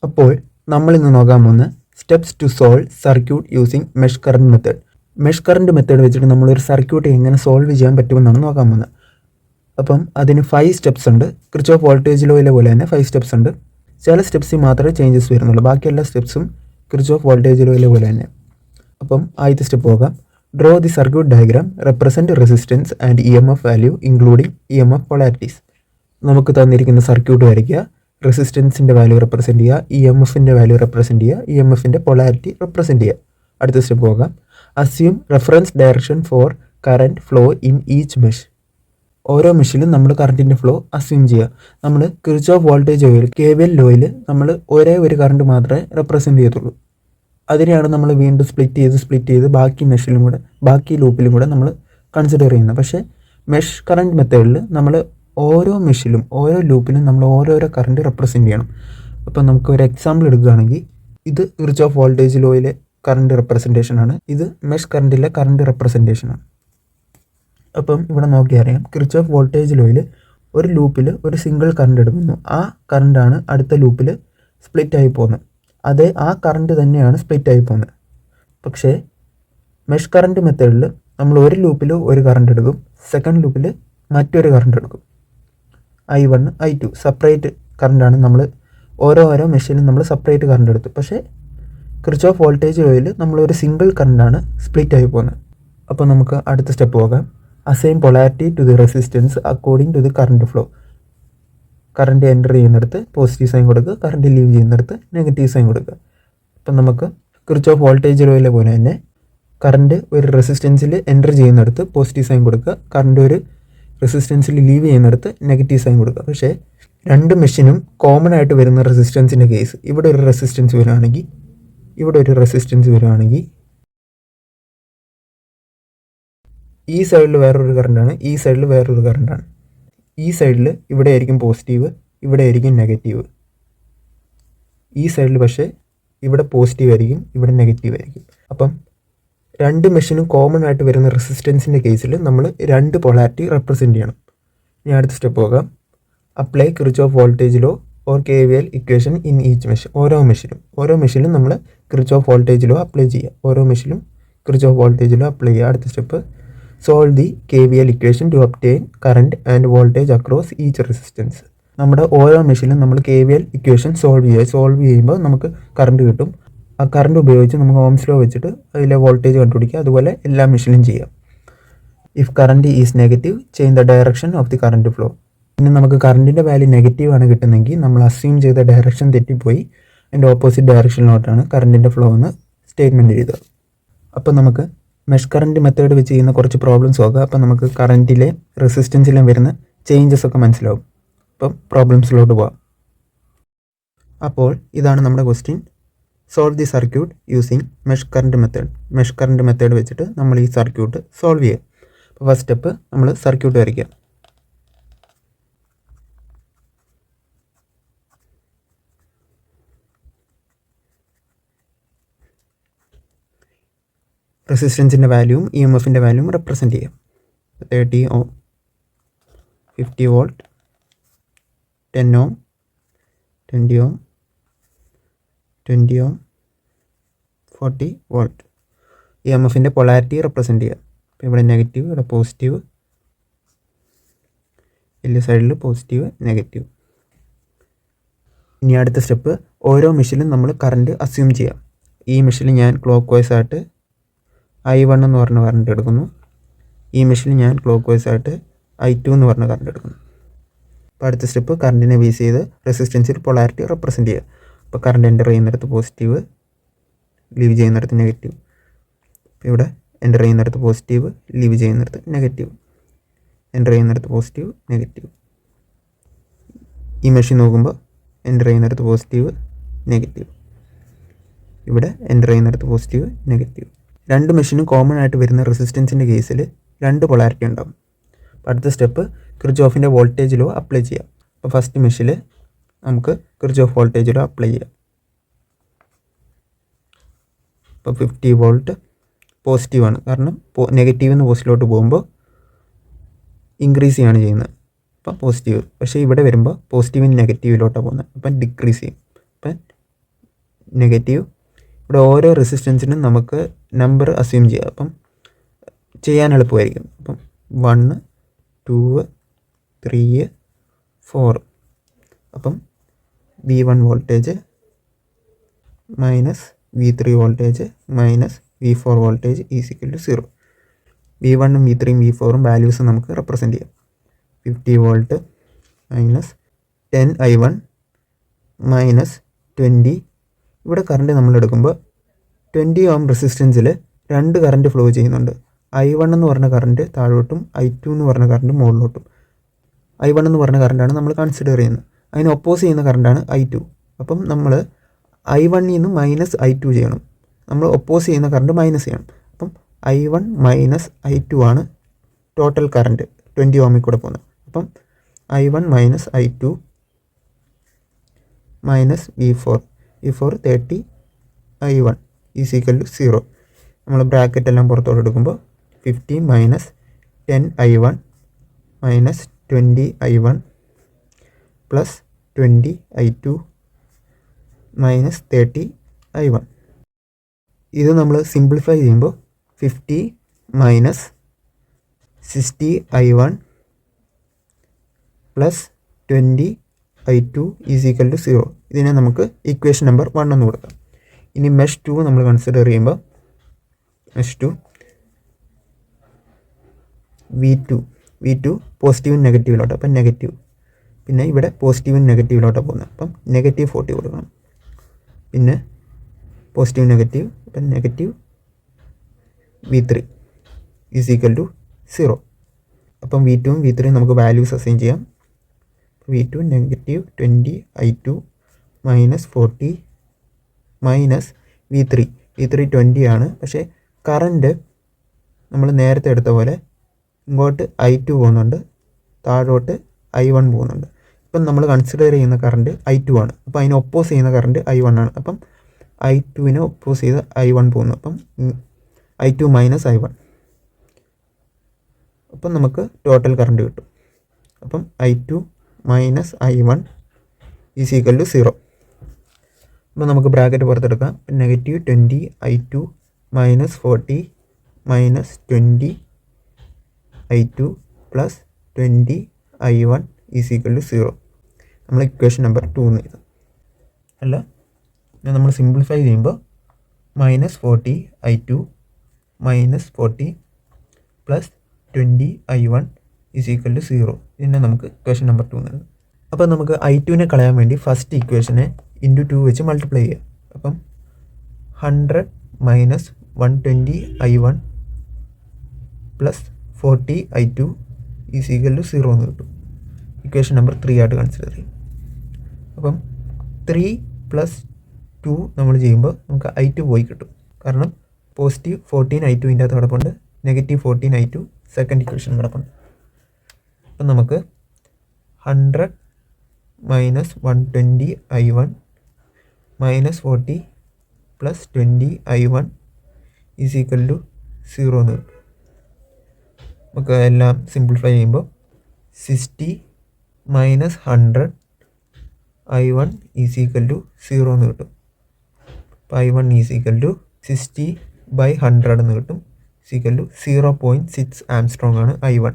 അപ്പോൾ നമ്മൾ ഇന്ന് നോക്കാൻ പോകുന്ന steps to solve circuit using mesh current method. Mesh current method വെച്ചിട്ട് നമ്മളൊരു സർക്യൂട്ട് എങ്ങനെ സോൾവ് ചെയ്യാൻ പറ്റുമെന്നാണ് നോക്കാൻ പോകുന്നത്. അപ്പം അതിന് 5 സ്റ്റെപ്സ് ഉണ്ട്. കിർച്ചോഫ് വോൾട്ടേജ് ലോയിലെ പോലെ തന്നെ 5 സ്റ്റെപ്സ് ഉണ്ട്. ചില സ്റ്റെപ്സിൽ മാത്രമേ ചേഞ്ചസ് വരുന്നുള്ളൂ, ബാക്കി എല്ലാ സ്റ്റെപ്സും കിർച്ചോഫ് വോൾട്ടേജ് ലോയിലെ പോലെ തന്നെ. അപ്പം ആദ്യത്തെ സ്റ്റെപ്പ് നോക്കാം. Draw the circuit diagram, represent resistance and EMF value including EMF polarities. നമുക്ക് തന്നിരിക്കുന്ന സർക്യൂട്ട് വരയ്ക്കുക, റെസിസ്റ്റൻസിൻ്റെ വാല്യൂ റെപ്രസെൻറ്റ് ചെയ്യുക, EMFിൻ്റെ വാല്യൂ റെപ്രസെൻറ്റ് ചെയ്യുക, EMFിൻ്റെ പൊളാരിറ്റി റെപ്രസെൻറ്റ് ചെയ്യുക. അടുത്ത സ്റ്റെപ്പ് നോക്കാം. Assume reference direction four current flow in each mesh. ഓരോ മെഷിലും നമ്മൾ കറണ്ടിൻ്റെ ഫ്ലോ അസ്യൂം ചെയ്യുക. നമ്മൾ കിർച്ചോഫ് വോൾട്ടേജ് ലോയിൽ KVL ലോയിൽ നമ്മൾ ഒരേ ഒരു കറണ്ട് മാത്രമേ റെപ്രസെൻറ്റ് ചെയ്യത്തുള്ളൂ. അതിനെയാണ് നമ്മൾ വീണ്ടും സ്പ്ലിറ്റ് ചെയ്ത് ബാക്കി മെഷിലും കൂടെ ബാക്കി ലൂപ്പിലും കൂടെ നമ്മൾ കൺസിഡർ ചെയ്യുന്നത്. പക്ഷേ മെഷ് കറണ്ട് മെത്തേഡിൽ നമ്മൾ ഓരോ മെഷിലും ഓരോ ലൂപ്പിലും നമ്മൾ ഓരോരോ കറണ്ട് റെപ്രസെൻറ്റ് ചെയ്യണം. അപ്പം നമുക്ക് ഒരു എക്സാമ്പിൾ എടുക്കുകയാണെങ്കിൽ, ഇത് കിർച്ചോഫ് വോൾട്ടേജ് ലോയിലെ കറണ്ട് റെപ്രസെൻറ്റേഷനാണ്, ഇത് മെഷ് കറണ്ടിലെ കറണ്ട് റെപ്രസെൻറ്റേഷനാണ്. അപ്പം ഇവിടെ നോക്കിയാൽ അറിയാം, കിർച്ചോഫ് വോൾട്ടേജ് ലോയിൽ ഒരു ലൂപ്പിൽ ഒരു സിംഗിൾ കറണ്ട് എടുക്കുന്നു. ആ കറണ്ടാണ് അടുത്ത ലൂപ്പിൽ സ്പ്ലിറ്റായി പോകുന്നത്. അതേ ആ കറണ്ട് തന്നെയാണ് സ്പ്ലിറ്റായി പോകുന്നത്. പക്ഷേ മെഷ് കറണ്ട് മെത്തേഡിൽ നമ്മൾ ഒരു ലൂപ്പിൽ ഒരു കറണ്ട് എടുക്കും, സെക്കൻഡ് ലൂപ്പിൽ മറ്റൊരു കറണ്ട് എടുക്കും. I1 I2 separate കറണ്ടാണ്. നമ്മൾ ഓരോ മെഷീനും നമ്മൾ സെപ്പറേറ്റ് കറണ്ട് എടുത്തു. പക്ഷേ കിർച്ചോഫ് വോൾട്ടേജ് ലോയിൽ നമ്മളൊരു സിംഗിൾ കറണ്ടാണ് സ്പ്ലിറ്റായി പോകുന്നത്. അപ്പോൾ നമുക്ക് അടുത്ത സ്റ്റെപ്പ് പോകാം. Assign polarity to the resistance according to the current flow. Current enter ചെയ്യുന്നിടത്ത് പോസിറ്റീവ് സൈൻ കൊടുക്കുക, കറണ്ട് ലീവ് ചെയ്യുന്നിടത്ത് നെഗറ്റീവ് സൈൻ കൊടുക്കുക. അപ്പം നമുക്ക് കിർച്ചോഫ് വോൾട്ടേജ് ലോയിലെ പോലെ തന്നെ കറണ്ട് ഒരു റെസിസ്റ്റൻസിൽ എൻ്റർ ചെയ്യുന്നിടത്ത് പോസിറ്റീവ് സൈൻ കൊടുക്കുക, കറണ്ട് ഒരു റെസിസ്റ്റൻസിൽ ലീവ് ചെയ്യുന്നിടത്ത് നെഗറ്റീവ് സൈൻ കൊടുക്കുക. പക്ഷേ രണ്ട് മെഷീനും കോമൺ ആയിട്ട് വരുന്ന റെസിസ്റ്റൻസിൻ്റെ കേസ്, ഇവിടെ ഒരു റെസിസ്റ്റൻസ് വരുവാണെങ്കിൽ ഇവിടെ ഒരു റെസിസ്റ്റൻസ് വരുവാണെങ്കിൽ ഈ സൈഡിൽ വേറൊരു കറണ്ടാണ്, ഈ സൈഡിൽ വേറൊരു കറണ്ടാണ്. ഈ സൈഡിൽ ഇവിടെ ആയിരിക്കും പോസിറ്റീവ്, ഇവിടെ ആയിരിക്കും നെഗറ്റീവ്. ഈ സൈഡിൽ പക്ഷേ ഇവിടെ പോസിറ്റീവ് ആയിരിക്കും, ഇവിടെ നെഗറ്റീവ് ആയിരിക്കും. അപ്പം രണ്ട് മെഷീനും കോമൺ ആയിട്ട് വരുന്ന റെസിസ്റ്റൻസിൻ്റെ കേസിൽ നമ്മൾ രണ്ട് പൊളാരിറ്റി റെപ്രസെൻറ്റ് ചെയ്യണം. ഇനി അടുത്ത സ്റ്റെപ്പ് പോകാം. Apply Kirchhoff voltage law or KVL equation in each mesh. ഓരോ മെഷീനും നമ്മൾ കിർച്ചോഫ് വോൾട്ടേജ് ലോ അപ്ലൈ ചെയ്യുക. ഓരോ മെഷീനും കിർച്ചോഫ് വോൾട്ടേജ് ലോ അപ്ലൈ ചെയ്യുക. അടുത്ത step, solve the KVL equation two obtain current and voltage across each resistance. നമ്മുടെ ഓരോ മെഷീനും നമ്മൾ KVL ഇക്വേഷൻ സോൾവ് ചെയ്യുമ്പോൾ നമുക്ക് കറണ്ട് കിട്ടും. ആ കറണ്ട് ഉപയോഗിച്ച് നമുക്ക് ഓംസ് ലോ വെച്ചിട്ട് അതിലെ വോൾട്ടേജ് കണ്ടുപിടിക്കുക. അതുപോലെ എല്ലാ മെഷീനും ചെയ്യാം. If current is negative, change the direction of the current flow. പിന്നെ നമുക്ക് കറണ്ടിൻ്റെ വാല്യൂ നെഗറ്റീവ് ആണ് കിട്ടുന്നതെങ്കിൽ നമ്മൾ അസ്യൂം ചെയ്ത ഡയറക്ഷൻ തെറ്റിപ്പോയി അതിൻ്റെ ഓപ്പോസിറ്റ് ഡയറക്ഷനിലോട്ടാണ് കറണ്ടിൻ്റെ ഫ്ലോ എന്ന് സ്റ്റേറ്റ്മെൻറ്റ് എഴുതുക. അപ്പോൾ നമുക്ക് മെഷ് കറണ്ട് മെത്തേഡ് വെച്ച് ചെയ്യുന്ന കുറച്ച് പ്രോബ്ലംസ് നോക്കാം. അപ്പോൾ നമുക്ക് കറണ്ടിലെ റെസിസ്റ്റൻസിലും വരുന്ന ചേഞ്ചസ് ഒക്കെ മനസ്സിലാവും. അപ്പം പ്രോബ്ലംസിലോട്ട് പോകാം. അപ്പോൾ ഇതാണ് നമ്മുടെ question. Solve the circuit using mesh current method. Mesh current method വെച്ചിട്ട് നമ്മൾ ഈ സർക്യൂട്ട് സോൾവ് ചെയ്യുക. അപ്പോൾ ഫസ്റ്റ് സ്റ്റെപ്പ്, നമ്മൾ സർക്യൂട്ട് വരയ്ക്കുക. റെസിസ്റ്റൻസിൻ്റെ വാല്യൂവും EMFിൻ്റെ വാല്യൂവും റെപ്രസെൻറ്റ് ചെയ്യാം. 30 ohm, 50 volt, 10 ohm, 20 ohm, 20 ohm, 40 volt. EMFിൻ്റെ polarity represent ചെയ്യുക. അപ്പോൾ ഇവിടെ നെഗറ്റീവ്, ഇവിടെ പോസിറ്റീവ്, വലിയ സൈഡിൽ പോസിറ്റീവ് നെഗറ്റീവ്. ഇനി അടുത്ത സ്റ്റെപ്പ്, ഓരോ മെഷീനിലും നമ്മൾ കറണ്ട് അസ്യൂം ചെയ്യാം. ഈ മെഷീനിൽ ഞാൻ ക്ലോക്ക് വൈസ് ആയിട്ട് I1 എന്ന് പറഞ്ഞ കറണ്ട് എടുക്കുന്നു. ഈ മെഷീനിൽ ഞാൻ ക്ലോക്ക് വൈസ് ആയിട്ട് I2 എന്ന് പറഞ്ഞ കറണ്ട് എടുക്കുന്നു. അപ്പോൾ അടുത്ത സ്റ്റെപ്പ്, കറണ്ടിനെ ബേസ് ചെയ്ത് റെസിസ്റ്റൻസിൽ പൊളാരിറ്റി റെപ്രസെൻറ്റ് ചെയ്യുക. അപ്പോൾ കറണ്ട് എൻ്റർ ചെയ്യുന്നിടത്ത് പോസിറ്റീവ്, ലീവ് ചെയ്യുന്നിടത്ത് നെഗറ്റീവ്. അപ്പോൾ ഇവിടെ എൻ്റർ ചെയ്യുന്നിടത്ത് പോസിറ്റീവ്, ലീവ് ചെയ്യുന്നിടത്ത് നെഗറ്റീവ്, എൻ്റർ ചെയ്യുന്നിടത്ത് പോസിറ്റീവ് നെഗറ്റീവ്. ഈ മെഷീൻ നോക്കുമ്പോൾ എൻ്റർ ചെയ്യുന്നിടത്ത് പോസിറ്റീവ് നെഗറ്റീവ്, ഇവിടെ എൻ്റർ ചെയ്യുന്നിടത്ത് പോസിറ്റീവ് നെഗറ്റീവ്. രണ്ട് മെഷീനും കോമൺ ആയിട്ട് വരുന്ന റെസിസ്റ്റൻസിൻ്റെ കേസിൽ രണ്ട് പൊളാരിറ്റി ഉണ്ടാകും. അപ്പോൾ അടുത്ത സ്റ്റെപ്പ്, കിർച്ചോഫിൻ്റെ വോൾട്ടേജ് ലോ അപ്ലൈ ചെയ്യാം. അപ്പോൾ ഫസ്റ്റ് മെഷീനിൽ നമുക്ക് കിർച്ചോഫ് വോൾട്ടേജ് ലോ അപ്ലൈ ചെയ്യാം. ഇപ്പോൾ 50 വോൾട്ട് പോസിറ്റീവാണ്, കാരണം നെഗറ്റീവ് നിന്ന് പോസിറ്റീവിലോട്ട് പോകുമ്പോൾ ഇൻക്രീസ് ചെയ്യാണ് ചെയ്യുന്നത്. അപ്പം പോസിറ്റീവ്. പക്ഷേ ഇവിടെ വരുമ്പോൾ പോസിറ്റീവിന് നെഗറ്റീവിലോട്ടാണ് പോകുന്നത്, അപ്പം ഡിക്രീസ് ചെയ്യും. അപ്പം നെഗറ്റീവ്. ഇവിടെ ഓരോ റെസിസ്റ്റൻസിനും നമുക്ക് നമ്പർ അസ്യൂം ചെയ്യാം, അപ്പം ചെയ്യാൻ എളുപ്പമായിരിക്കും. അപ്പം 1, 2, 3, 4. അപ്പം V1 voltage minus V3 voltage minus V4 voltage is equal to 0. V1ഉം V3ഉം V4ഉം വാല്യൂസ് നമുക്ക് റെപ്രസെൻറ്റ് ചെയ്യാം. 50 വോൾട്ട് മൈനസ് 10I1 മൈനസ് 20. ഇവിടെ കറണ്ട് നമ്മൾ എടുക്കുമ്പോൾ 20 ഓം റെസിസ്റ്റൻസിൽ 2 കറണ്ട് ഫ്ലോ ചെയ്യുന്നുണ്ട്. I1 എന്ന് പറഞ്ഞ കറണ്ട് താഴോട്ടും I2 എന്ന് പറഞ്ഞ കറണ്ട് മുകളിലോട്ടും. I1 എന്ന് പറഞ്ഞ കറണ്ടാണ് നമ്മൾ കൺസിഡർ ചെയ്യുന്നത്. അതിന് ഒപ്പോസ് ചെയ്യുന്ന കറണ്ടാണ് I2. അപ്പം നമ്മൾ I1 നിന്ന് മൈനസ് I2 ചെയ്യണം. നമ്മൾ ഒപ്പോസ് ചെയ്യുന്ന കറണ്ട് മൈനസ് ചെയ്യണം. അപ്പം I1 മൈനസ് I2 ആണ് ടോട്ടൽ കറണ്ട് 20 ഓമിൽ കൂടെ പോകുന്നത്. അപ്പം I1 minus I2 minus V4 30 I1 is equal to 0. നമ്മൾ ബ്രാക്കറ്റ് എല്ലാം പുറത്തോട്ട് എടുക്കുമ്പോൾ 50 minus 10I1 minus 20I1 plus 20I2 minus 30I1. ഇത് നമ്മൾ സിംപ്ലിഫൈ ചെയ്യുമ്പോൾ 50 minus 60I1 plus 20I2 is equal to 0. ഇതിനെ നമുക്ക് ഇക്വേഷൻ നമ്പർ 1 എന്ന് കൊടുക്കാം. ഇനി മെഷ് 2 നമ്മൾ കൺസിഡർ ചെയ്യുമ്പോൾ മെഷ് 2 V2 പോസിറ്റീവും നെഗറ്റീവിലോട്ട്. അപ്പം നെഗറ്റീവ്, പിന്നെ ഇവിടെ പോസിറ്റീവും നെഗറ്റീവിലോട്ടാണ് പോകുന്നത്. അപ്പം നെഗറ്റീവ് 40 കൊടുക്കണം. പിന്നെ പോസിറ്റീവ് നെഗറ്റീവ്, അപ്പം negative V3 is equal to 0. അപ്പം V2ഉം V3ഉം നമുക്ക് വാല്യൂസ് അസൈൻ ചെയ്യാം. V2 negative 20I2 minus 40 minus V3 20 ആണ്. പക്ഷേ കറണ്ട് നമ്മൾ നേരത്തെ എടുത്ത പോലെ ഇങ്ങോട്ട് I2 പോകുന്നുണ്ട്, താഴോട്ട് I1 പോകുന്നുണ്ട്. ഇപ്പം നമ്മൾ കൺസിഡർ ചെയ്യുന്ന കറണ്ട് I2 ആണ്. അപ്പം അതിനെ ഒപ്പോസ് ചെയ്യുന്ന കറണ്ട് I1 ആണ്. അപ്പം I2വിനെ ഒപ്പോസ് ചെയ്ത് I1 പോകുന്നു. അപ്പം I2 മൈനസ് I1. അപ്പം നമുക്ക് ടോട്ടൽ കറണ്ട് കിട്ടും. അപ്പം I2 minus I1 is equal to 0. അപ്പം നമുക്ക് ബ്രാക്കറ്റ് പുറത്തെടുക്കാം. Negative 20I2 minus 40 minus 20I2 plus 20I1 is equal to 0. നമ്മൾ ഇക്വേഷൻ നമ്പർ 2 എന്ന് എഴുതാം. അല്ല, നമ്മൾ സിംപ്ലിഫൈ ചെയ്യുമ്പോൾ minus 40I2 minus 40 plus 20I1 is equal to 0. ഇതിനെ നമുക്ക് ഇക്വേഷൻ നമ്പർ 2 എന്ന് എഴുതാം. അപ്പോൾ നമുക്ക് I2വിനെ കളയാൻ വേണ്ടി ഫസ്റ്റ് ഇക്വേഷനെ ഇൻറ്റു 2 വെച്ച് മൾട്ടിപ്ലൈ ചെയ്യാം. അപ്പം 100 minus 120I1 plus 40I2 is equal to 0 എന്ന് കിട്ടും. ഇക്വേഷൻ നമ്പർ 3 ആയിട്ട് കൺസിഡർ ചെയ്യും. അപ്പം 3 പ്ലസ് 2 നമ്മൾ ചെയ്യുമ്പോൾ നമുക്ക് I2 പോയി കിട്ടും. കാരണം പോസിറ്റീവ് 14I2 ഇതിൻ്റെ അകത്ത് കിടപ്പുണ്ട്, നെഗറ്റീവ് 14I2 സെക്കൻഡ് ഇക്വേഷൻ കിടപ്പുണ്ട്. അപ്പം നമുക്ക് 100 minus 120I1 minus 40 plus 20I1 is equal to 0 എന്ന് കിട്ടും. നമുക്ക് എല്ലാം സിംപ്ലിഫൈ ചെയ്യുമ്പോൾ 60 minus 100I1 is equal to 0 എന്ന് കിട്ടും. അപ്പോൾ I1 ഈസ് ഈക്വൽ ടു 60/100 എന്ന് കിട്ടും. ഈസ് ഈക്വൽ ടു 0.6 ആംസ്ട്രോങ് ആണ് I1.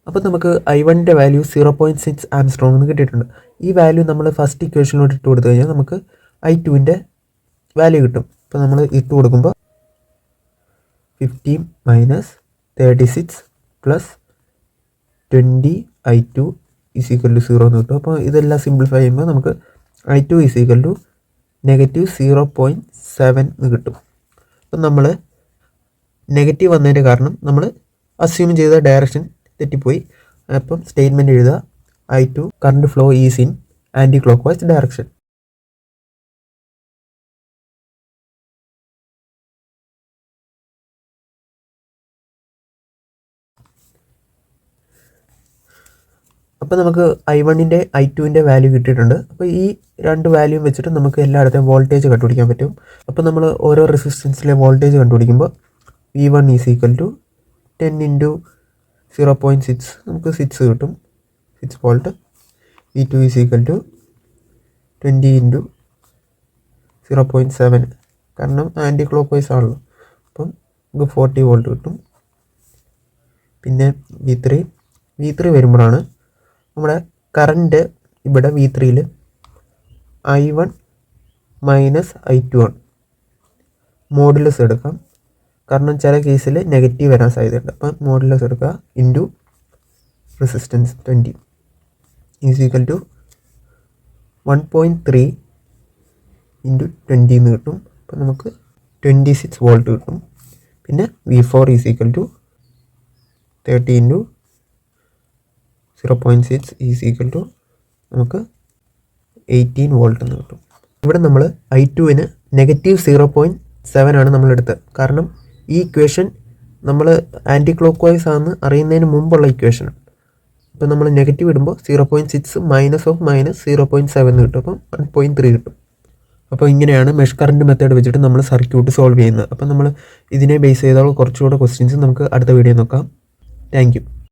അപ്പോൾ നമുക്ക് I1ൻ്റെ വാല്യൂ 0.6 ആംസ്ട്രോങ് എന്ന് കിട്ടിയിട്ടുണ്ട്. ഈ വാല്യൂ നമ്മൾ ഫസ്റ്റ് ഇക്വേഷനിലോട്ട് ഇട്ട് കൊടുത്തു കഴിഞ്ഞാൽ നമുക്ക് I2വിൻ്റെ വാല്യൂ കിട്ടും. അപ്പോൾ നമ്മൾ ഇട്ട് കൊടുക്കുമ്പോൾ 50 minus 36 plus 20I2 is equal to 0 എന്ന് കിട്ടും. അപ്പോൾ ഇതെല്ലാം സിംപ്ലിഫൈ ചെയ്യുമ്പോൾ നമുക്ക് I2 is equal to negative 0.7 എന്ന് കിട്ടും. അപ്പം നമ്മൾ നെഗറ്റീവ് വന്നതിൻ്റെ കാരണം നമ്മൾ അസ്യൂം ചെയ്ത ഡയറക്ഷൻ തെറ്റിപ്പോയി. അപ്പം സ്റ്റേറ്റ്മെൻറ്റ് എഴുതുക, I2 current flow is in anticlockwise direction. അപ്പോൾ നമുക്ക് I1ൻ്റെ I2വിൻ്റെ വാല്യൂ കിട്ടിയിട്ടുണ്ട്. അപ്പോൾ ഈ രണ്ട് വാല്യൂ വെച്ചിട്ട് നമുക്ക് എല്ലായിടത്തെയും വോൾട്ടേജ് കണ്ടുപിടിക്കാൻ പറ്റും. അപ്പോൾ നമ്മൾ ഓരോ റെസിസ്റ്റൻസിലെ വോൾട്ടേജ് കണ്ടുപിടിക്കുമ്പോൾ V1 is equal to 10 into 0.6 നമുക്ക് 6 കിട്ടും, 6 volt. V2 is equal to 20 into 0.7, കാരണം ആൻറ്റി ക്ലോക്ക് വൈസ് ആണല്ലോ. അപ്പം നമുക്ക് 40 വോൾട്ട് കിട്ടും. പിന്നെ V3 വരുമ്പോഴാണ് നമ്മുടെ കറണ്ട് ഇവിടെ V3യിൽ I1 മൈനസ് I2 ആണ്. മോഡുലസ് എടുക്കാം, കാരണം ചില കേസിൽ നെഗറ്റീവ് വരാൻ സാധ്യതയുണ്ട്. അപ്പം മോഡുലസ് എടുക്കുക into resistance 20 is equal to 1.3 into 20 എന്ന് കിട്ടും. അപ്പം നമുക്ക് 26 വോൾട്ട് കിട്ടും. പിന്നെ V4 is equal to 30 into 0.6 is equal to നമുക്ക് 18 വോൾട്ട് എന്ന് കിട്ടും. ഇവിടെ നമ്മൾ I2-ന് -0.7 ആണ് നമ്മളെടുത്തത്, കാരണം ഈ ഇക്വേഷൻ നമ്മൾ ആൻറ്റി ക്ലോക്ക് വൈസ് ആണെന്ന് അറിയുന്നതിന് മുമ്പുള്ള ഇക്വേഷനാണ്. അപ്പോൾ നമ്മൾ നെഗറ്റീവ് ഇടുമ്പോൾ 0.6 -0.7 കിട്ടും. അപ്പം 1.3 കിട്ടും. അപ്പോൾ ഇങ്ങനെയാണ് മെഷ് കറണ്ട് മെത്തേഡ് വെച്ചിട്ട് നമ്മൾ സർക്യൂട്ട് സോൾവ് ചെയ്യുന്നത്. അപ്പം നമ്മൾ ഇതിനെ ബേസ് ചെയ്തുള്ള കുറച്ചുകൂടെ ക്വസ്റ്റ്യൻസ് നമുക്ക് അടുത്ത വീഡിയോ നോക്കാം. Thank you.